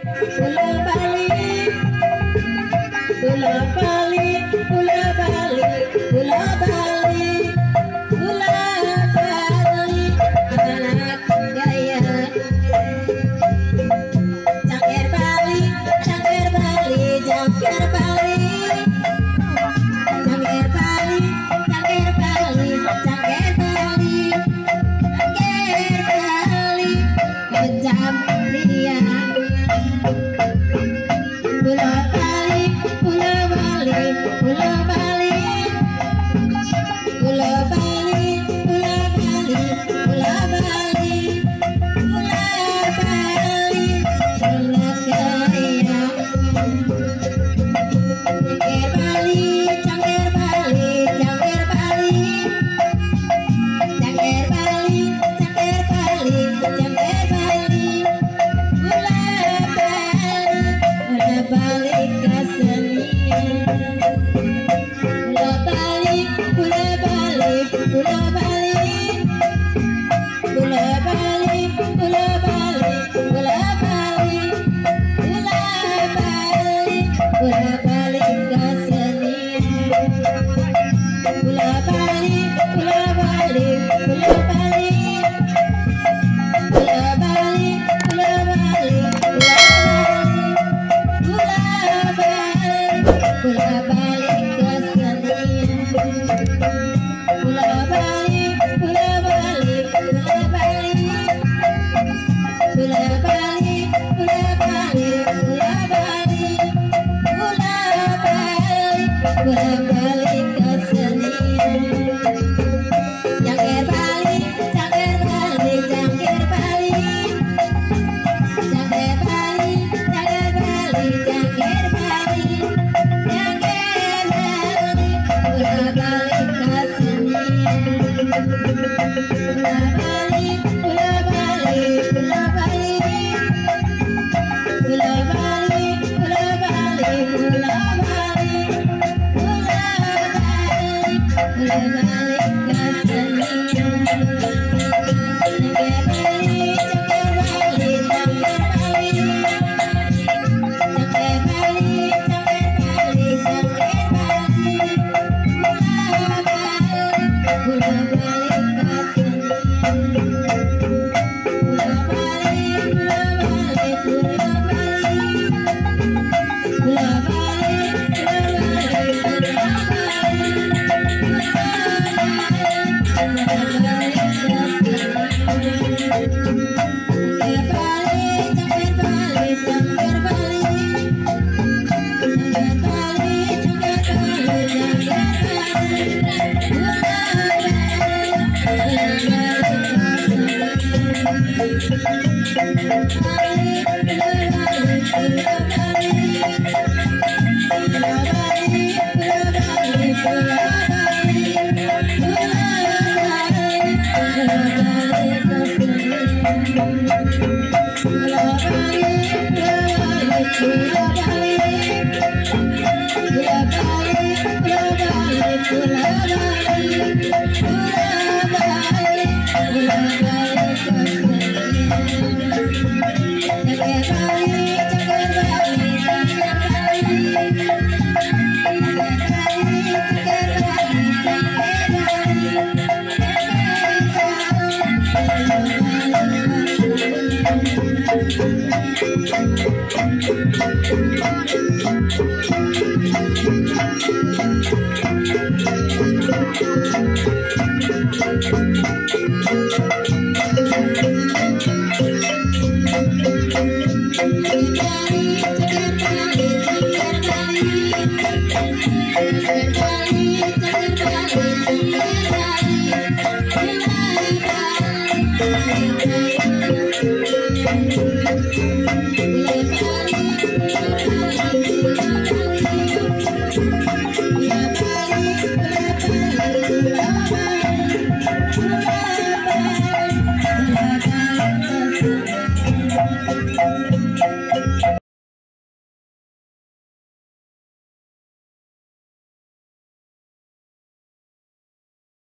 Bola Bali, bola Bali, bola Bali, bola Bali, bola Bali, anak gaya. Cangkir Bali, cangkir Bali, cangkir Bali, cangkir Bali, cangkir Bali, cangkir Bali, cangkir Bali, kejam dia. Bola Bali, bola Bali, bola Bali, bola Bali, bola Bali, bola Bali, bola Bali, bola gaya. Cangkir Bali, cangkir Bali, cangkir Bali, cangkir Bali, cangkir Bali, cangkir Bali, bola Bali, bola Bali kesenian. Bola Bali, bola Bali, bola Bali, bola Bali, bola Bali, bola Bali, bola Bali, bola Bali kesenian. Bola Bali, bola Bali, bola Bali, bola Bali, bola Bali, bola Bali, bola Bali kesenian. Bola Bali, bola Bali, bola Bali, bola Bali, bola Bali, bola Bali, bola Bali kesenian. Cangkir Bali, cangkir Bali, cangkir Bali, cangkir Bali, cangkir Bali, cangkir Bali, cangkir Bali, bola Bali kesenian. Bola Bali, bola Bali, bola Bali, bola Bali, bola Bali, bola Bali, bola Bali kesenian. Cangkir Bali, cangkir Bali, cangkir Bali, cangkir Bali, cangkir Bali, cangkir Bali, bola Bali, bola Bali Bye.